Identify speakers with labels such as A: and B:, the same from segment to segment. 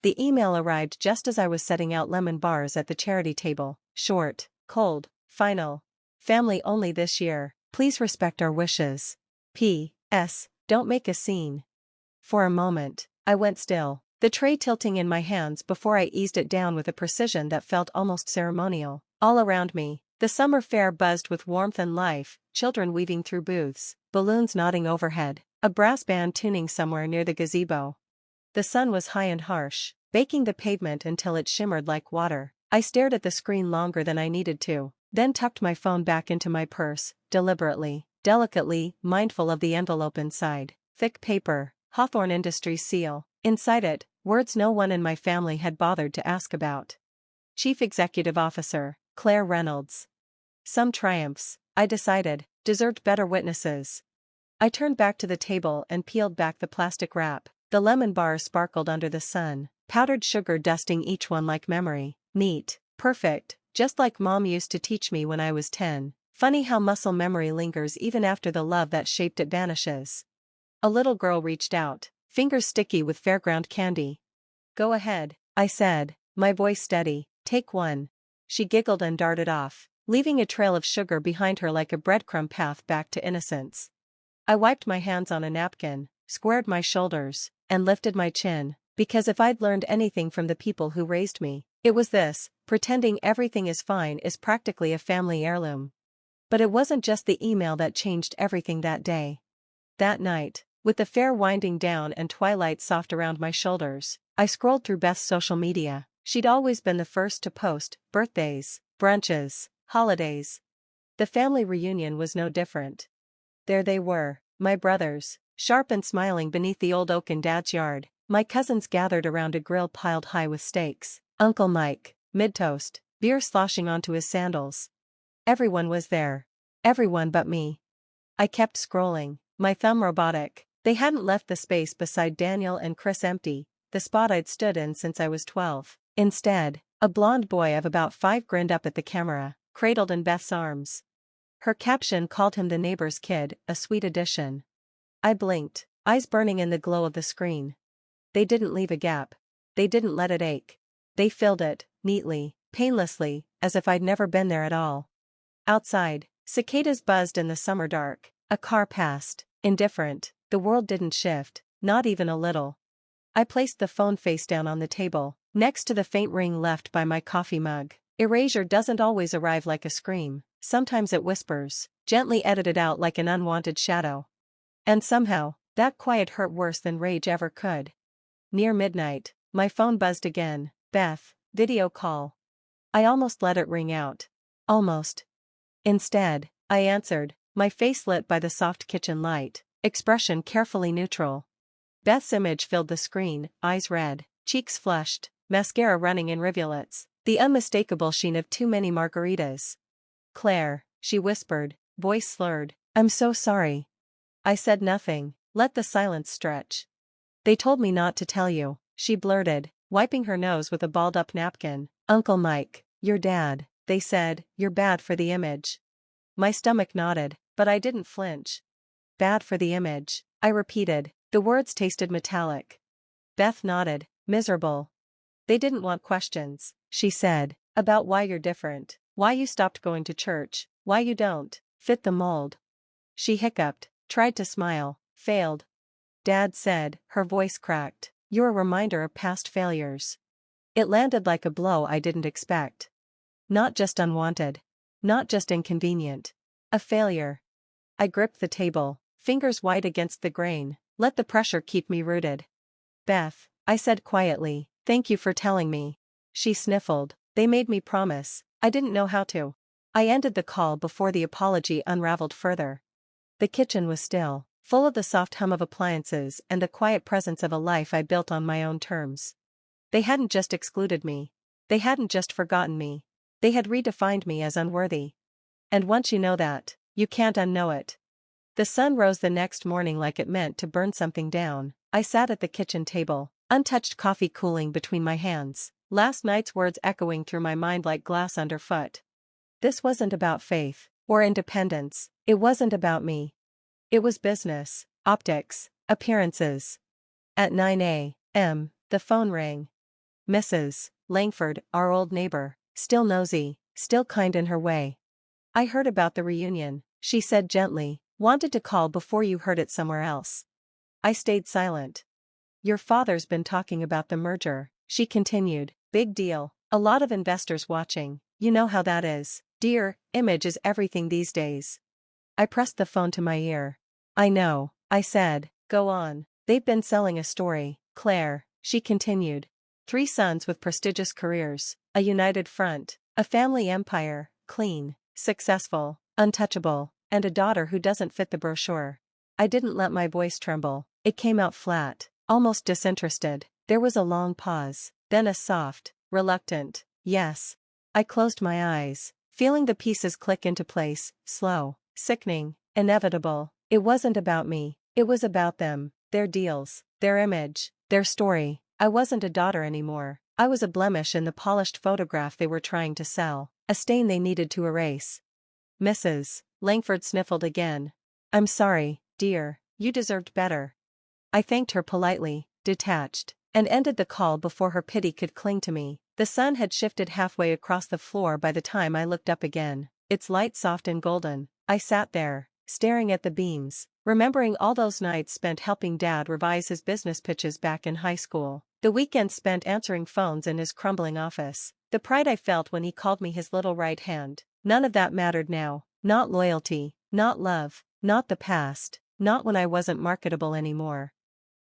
A: The email arrived just as I was setting out lemon bars at the charity table. Short, cold, final. Family only this year. Please respect our wishes. P.S. Don't make a scene. For a moment, I went still, the tray tilting in my hands before I eased it down with a precision that felt almost ceremonial. All around me, the summer fair buzzed with warmth and life, children weaving through booths, balloons nodding overhead, a brass band tuning somewhere near the gazebo. The sun was high and harsh, baking the pavement until it shimmered like water. I stared at the screen longer than I needed to, then tucked my phone back into my purse, deliberately, delicately, mindful of the envelope inside. Thick paper, Hawthorne Industries seal. Inside it, words no one in my family had bothered to ask about. Chief Executive Officer, Claire Reynolds. Some triumphs, I decided, deserved better witnesses. I turned back to the table and peeled back the plastic wrap. The lemon bars sparkled under the sun, powdered sugar dusting each one like memory. Neat, perfect, just like Mom used to teach me when I was 10. Funny how muscle memory lingers even after the love that shaped it vanishes. A little girl reached out, fingers sticky with fairground candy. Go ahead, I said, my voice steady. Take one. She giggled and darted off, leaving a trail of sugar behind her like a breadcrumb path back to innocence. I wiped my hands on a napkin, squared my shoulders, and lifted my chin, because if I'd learned anything from the people who raised me, it was this: pretending everything is fine is practically a family heirloom. But it wasn't just the email that changed everything that day. That night, with the fair winding down and twilight soft around my shoulders, I scrolled through Beth's social media. She'd always been the first to post birthdays, brunches, holidays. The family reunion was no different. There they were, my brothers, sharp and smiling beneath the old oak in Dad's yard, my cousins gathered around a grill piled high with steaks, Uncle Mike, mid-toast, beer sloshing onto his sandals. Everyone was there. Everyone but me. I kept scrolling, my thumb robotic. They hadn't left the space beside Daniel and Chris empty, the spot I'd stood in since I was 12. Instead, a blond boy of about 5 grinned up at the camera, cradled in Beth's arms. Her caption called him the neighbor's kid, a sweet addition. I blinked, eyes burning in the glow of the screen. They didn't leave a gap. They didn't let it ache. They filled it, neatly, painlessly, as if I'd never been there at all. Outside, cicadas buzzed in the summer dark. A car passed, indifferent. The world didn't shift, not even a little. I placed the phone face down on the table, next to the faint ring left by my coffee mug. Erasure doesn't always arrive like a scream, sometimes it whispers, gently edited out like an unwanted shadow. And somehow, that quiet hurt worse than rage ever could. Near midnight, my phone buzzed again. Beth, video call. I almost let it ring out. Almost. Instead, I answered, my face lit by the soft kitchen light, expression carefully neutral. Beth's image filled the screen, eyes red, cheeks flushed, mascara running in rivulets, the unmistakable sheen of too many margaritas. Claire, she whispered, voice slurred, I'm so sorry. I said nothing, let the silence stretch. They told me not to tell you, she blurted, wiping her nose with a balled-up napkin. Uncle Mike, your dad, they said, you're bad for the image. My stomach nodded, but I didn't flinch. Bad for the image, I repeated, the words tasted metallic. Beth nodded, miserable. They didn't want questions, she said, about why you're different, why you stopped going to church, why you don't fit the mold. She hiccuped, tried to smile, failed. Dad said, her voice cracked, you're a reminder of past failures. It landed like a blow I didn't expect. Not just unwanted. Not just inconvenient. A failure. I gripped the table, fingers white against the grain, let the pressure keep me rooted. Beth, I said quietly, thank you for telling me. She sniffled, they made me promise, I didn't know how to. I ended the call before the apology unraveled further. The kitchen was still, full of the soft hum of appliances and the quiet presence of a life I built on my own terms. They hadn't just excluded me. They hadn't just forgotten me. They had redefined me as unworthy. And once you know that, you can't unknow it. The sun rose the next morning like it meant to burn something down. I sat at the kitchen table, untouched coffee cooling between my hands, last night's words echoing through my mind like glass underfoot. This wasn't about faith or independence, it wasn't about me. It was business, optics, appearances. At 9 a.m., the phone rang. Mrs. Langford, our old neighbor, still nosy, still kind in her way. I heard about the reunion, she said gently, wanted to call before you heard it somewhere else. I stayed silent. Your father's been talking about the merger, she continued, big deal, a lot of investors watching, you know how that is, dear, image is everything these days. I pressed the phone to my ear. I know, I said, go on, they've been selling a story, Claire, she continued. 3 sons with prestigious careers, a united front, a family empire, clean, successful, untouchable, and a daughter who doesn't fit the brochure. I didn't let my voice tremble, it came out flat, almost disinterested. There was a long pause, then a soft, reluctant, yes. I closed my eyes, feeling the pieces click into place, slow, sickening, inevitable. It wasn't about me, it was about them, their deals, their image, their story. I wasn't a daughter anymore, I was a blemish in the polished photograph they were trying to sell, a stain they needed to erase. Mrs. Langford sniffled again. I'm sorry, dear, you deserved better. I thanked her politely, detached, and ended the call before her pity could cling to me. The sun had shifted halfway across the floor by the time I looked up again, its light soft and golden. I sat there, staring at the beams, remembering all those nights spent helping Dad revise his business pitches back in high school, the weekends spent answering phones in his crumbling office, the pride I felt when he called me his little right hand. None of that mattered now, not loyalty, not love, not the past, not when I wasn't marketable anymore.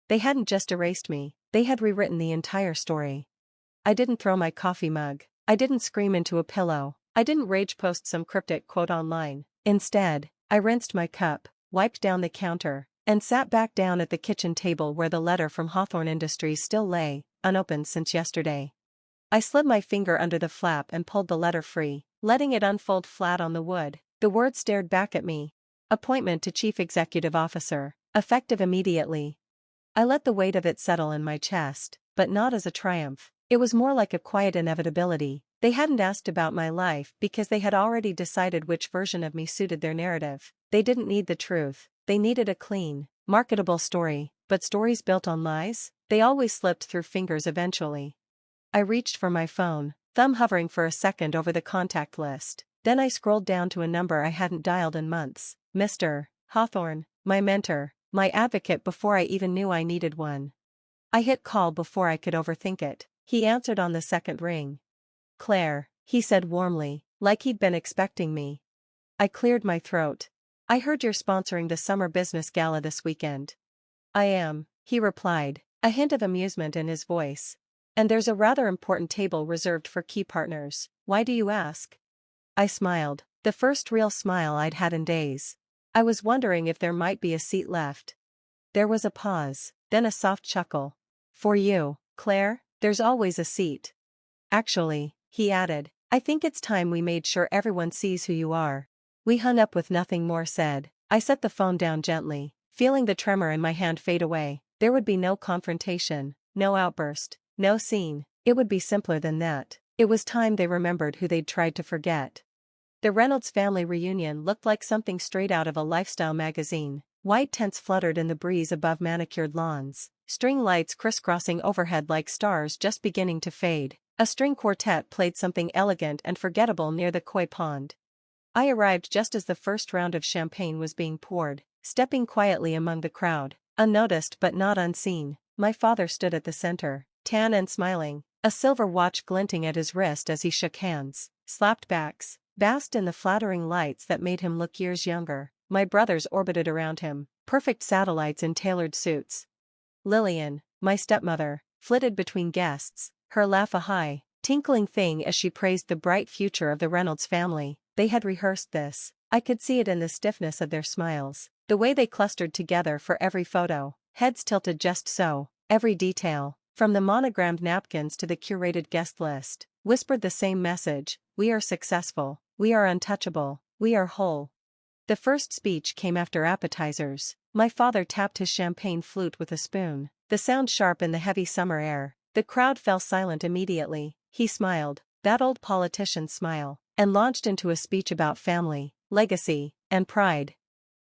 A: They hadn't just erased me, they had rewritten the entire story. I didn't throw my coffee mug, I didn't scream into a pillow, I didn't rage post some cryptic quote online. Instead, I rinsed my cup, wiped down the counter, and sat back down at the kitchen table where the letter from Hawthorne Industries still lay, unopened since yesterday. I slid my finger under the flap and pulled the letter free, letting it unfold flat on the wood. The words stared back at me. Appointment to Chief Executive Officer, effective immediately. I let the weight of it settle in my chest, but not as a triumph. It was more like a quiet inevitability. They hadn't asked about my life because they had already decided which version of me suited their narrative. They didn't need the truth, they needed a clean, marketable story, but stories built on lies? They always slipped through fingers eventually. I reached for my phone, thumb hovering for a second over the contact list. Then I scrolled down to a number I hadn't dialed in months. Mr. Hawthorne, my mentor, my advocate before I even knew I needed one. I hit call before I could overthink it. He answered on the second ring. Claire, he said warmly, like he'd been expecting me. I cleared my throat. I heard you're sponsoring the summer business gala this weekend. I am, he replied, a hint of amusement in his voice. And there's a rather important table reserved for key partners. Why do you ask? I smiled, the first real smile I'd had in days. I was wondering if there might be a seat left. There was a pause, then a soft chuckle. For you, Claire, there's always a seat. Actually, he added, I think it's time we made sure everyone sees who you are. We hung up with nothing more said. I set the phone down gently, feeling the tremor in my hand fade away. There would be no confrontation, no outburst, no scene. It would be simpler than that. It was time they remembered who they'd tried to forget. The Reynolds family reunion looked like something straight out of a lifestyle magazine. White tents fluttered in the breeze above manicured lawns, string lights crisscrossing overhead like stars just beginning to fade. A string quartet played something elegant and forgettable near the koi pond. I arrived just as the first round of champagne was being poured, stepping quietly among the crowd, unnoticed but not unseen. My father stood at the center, tan and smiling, a silver watch glinting at his wrist as he shook hands. Slapped backs basked in the flattering lights that made him look years younger. My brothers orbited around him, perfect satellites in tailored suits. Lillian, my stepmother, flitted between guests, her laugh a high, tinkling thing as she praised the bright future of the Reynolds family. They had rehearsed this. I could see it in the stiffness of their smiles, the way they clustered together for every photo, heads tilted just so, every detail, from the monogrammed napkins to the curated guest list, whispered the same message: we are successful, we are untouchable, we are whole. The first speech came after appetizers. My father tapped his champagne flute with a spoon, the sound sharp in the heavy summer air. The crowd fell silent immediately. He smiled, that old politician's smile, and launched into a speech about family, legacy, and pride.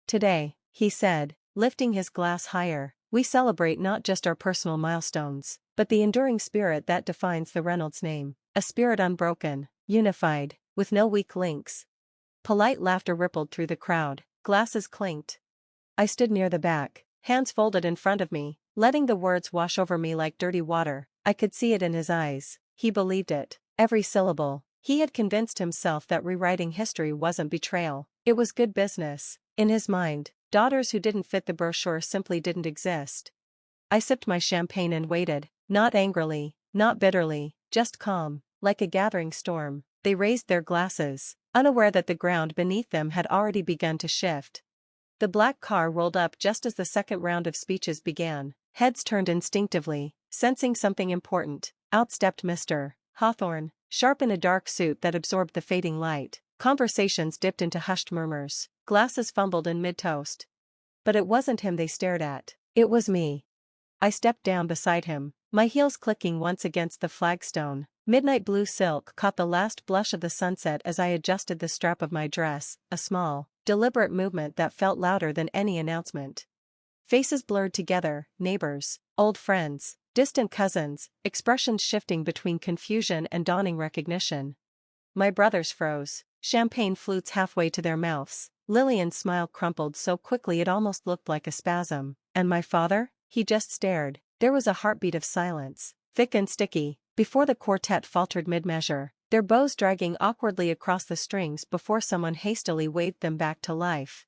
A: Today, he said, lifting his glass higher, we celebrate not just our personal milestones, but the enduring spirit that defines the Reynolds name. A spirit unbroken, unified, with no weak links. Polite laughter rippled through the crowd, glasses clinked. I stood near the back, hands folded in front of me, letting the words wash over me like dirty water. I could see it in his eyes. He believed it, every syllable. He had convinced himself that rewriting history wasn't betrayal, it was good business. In his mind, daughters who didn't fit the brochure simply didn't exist. I sipped my champagne and waited, not angrily, not bitterly, just calm, like a gathering storm. They raised their glasses, unaware that the ground beneath them had already begun to shift. The black car rolled up just as the second round of speeches began. Heads turned instinctively, sensing something important. Out stepped Mr. Hawthorne, sharp in a dark suit that absorbed the fading light. Conversations dipped into hushed murmurs. Glasses fumbled in mid-toast. But it wasn't him they stared at. It was me. I stepped down beside him, my heels clicking once against the flagstone. Midnight blue silk caught the last blush of the sunset as I adjusted the strap of my dress, a small, deliberate movement that felt louder than any announcement. Faces blurred together, neighbors, old friends, distant cousins, expressions shifting between confusion and dawning recognition. My brothers froze, champagne flutes halfway to their mouths. Lillian's smile crumpled so quickly it almost looked like a spasm. And my father? He just stared. There was a heartbeat of silence, thick and sticky, before the quartet faltered mid-measure, their bows dragging awkwardly across the strings before someone hastily waved them back to life.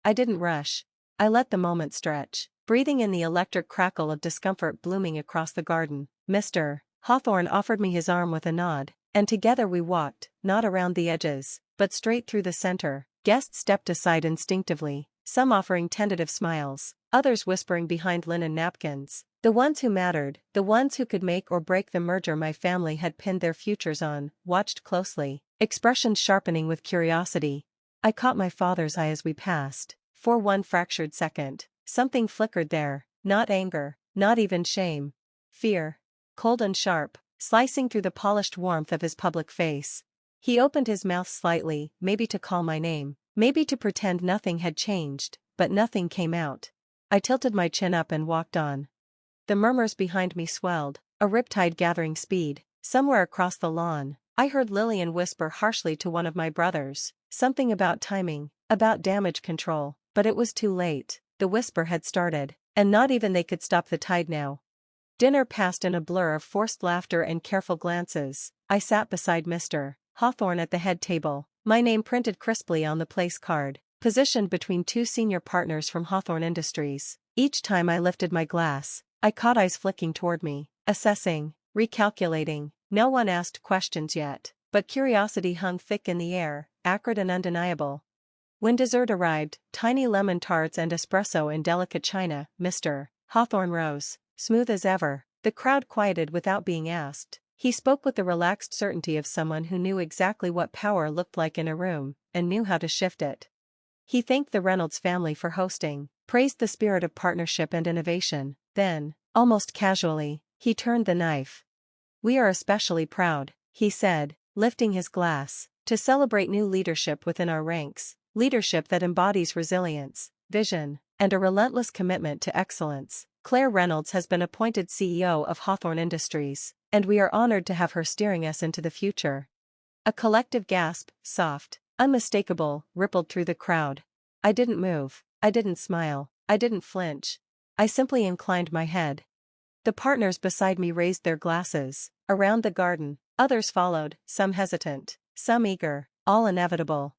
A: I didn't rush. I let the moment stretch, breathing in the electric crackle of discomfort blooming across the garden. Mr. Hawthorne offered me his arm with a nod, and together we walked, not around the edges, but straight through the center. Guests stepped aside instinctively, some offering tentative smiles, others whispering behind linen napkins. The ones who mattered, the ones who could make or break the merger my family had pinned their futures on, watched closely, expressions sharpening with curiosity. I caught my father's eye as we passed. For one fractured second, something flickered there, not anger, not even shame. Fear. Cold and sharp, slicing through the polished warmth of his public face. He opened his mouth slightly, maybe to call my name, maybe to pretend nothing had changed, but nothing came out. I tilted my chin up and walked on. The murmurs behind me swelled, a riptide gathering speed. Somewhere across the lawn, I heard Lillian whisper harshly to one of my brothers, something about timing, about damage control, but it was too late. The whisper had started, and not even they could stop the tide now. Dinner passed in a blur of forced laughter and careful glances. I sat beside Mr. Hawthorne at the head table, my name printed crisply on the place card, positioned between two senior partners from Hawthorne Industries. Each time I lifted my glass, I caught eyes flicking toward me, assessing, recalculating. No one asked questions yet, but curiosity hung thick in the air, acrid and undeniable. When dessert arrived, tiny lemon tarts and espresso in delicate china, Mr. Hawthorne rose, smooth as ever. The crowd quieted without being asked. He spoke with the relaxed certainty of someone who knew exactly what power looked like in a room, and knew how to shift it. He thanked the Reynolds family for hosting, praised the spirit of partnership and innovation. Then, almost casually, he turned the knife. "We are especially proud," he said, lifting his glass, "to celebrate new leadership within our ranks, leadership that embodies resilience, vision, and a relentless commitment to excellence. Claire Reynolds has been appointed CEO of Hawthorne Industries, and we are honored to have her steering us into the future." A collective gasp, soft, unmistakable, rippled through the crowd. I didn't move, I didn't smile, I didn't flinch. I simply inclined my head. The partners beside me raised their glasses. Around the garden, others followed, some hesitant, some eager, all inevitable.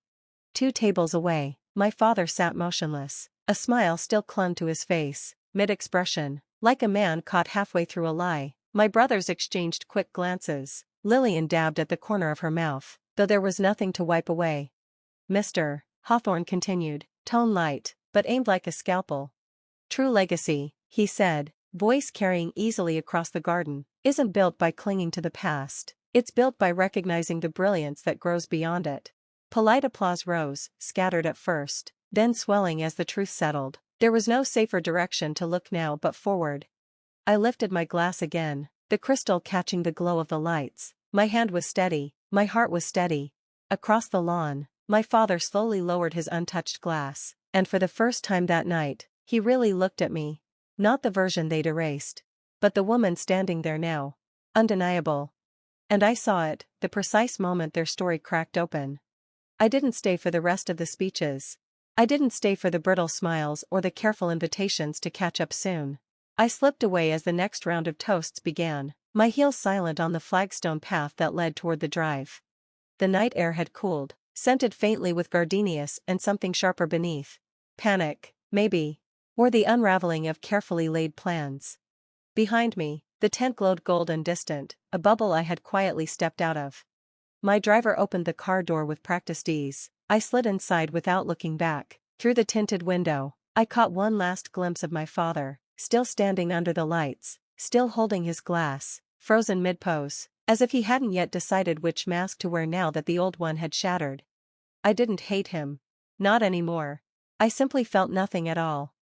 A: 2 tables away, my father sat motionless. A smile still clung to his face, mid-expression, like a man caught halfway through a lie. My brothers exchanged quick glances. Lillian dabbed at the corner of her mouth, though there was nothing to wipe away. Mr. Hawthorne continued, tone light, but aimed like a scalpel. "True legacy," he said, voice carrying easily across the garden, "isn't built by clinging to the past. It's built by recognizing the brilliance that grows beyond it." Polite applause rose, scattered at first, then swelling as the truth settled. There was no safer direction to look now but forward. I lifted my glass again, the crystal catching the glow of the lights. My hand was steady, my heart was steady. Across the lawn, my father slowly lowered his untouched glass, and for the first time that night, he really looked at me. Not the version they'd erased, But the woman standing there now. Undeniable. And I saw it, the precise moment their story cracked open. I didn't stay for the rest of the speeches. I didn't stay for the brittle smiles or the careful invitations to catch up soon. I slipped away as the next round of toasts began, my heels silent on the flagstone path that led toward the drive. The night air had cooled, scented faintly with gardenias and something sharper beneath. Panic, maybe. Or the unraveling of carefully laid plans. Behind me, the tent glowed gold and distant, a bubble I had quietly stepped out of. My driver opened the car door with practiced ease. I slid inside without looking back. Through the tinted window, I caught one last glimpse of my father, still standing under the lights, still holding his glass, frozen mid-pose, as if he hadn't yet decided which mask to wear now that the old one had shattered. I didn't hate him. Not anymore. I simply felt nothing at all.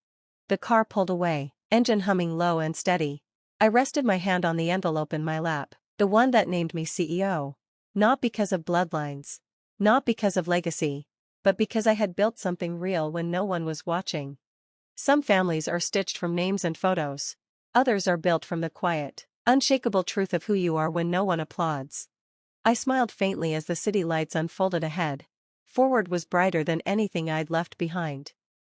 A: The car pulled away, engine humming low and steady. I rested my hand on the envelope in my lap, the one that named me CEO. Not because of bloodlines. Not because of legacy. But because I had built something real when no one was watching. Some families are stitched from names and photos. Others are built from the quiet, unshakable truth of who you are when no one applauds. I smiled faintly as the city lights unfolded ahead. Forward was brighter than anything I'd left behind.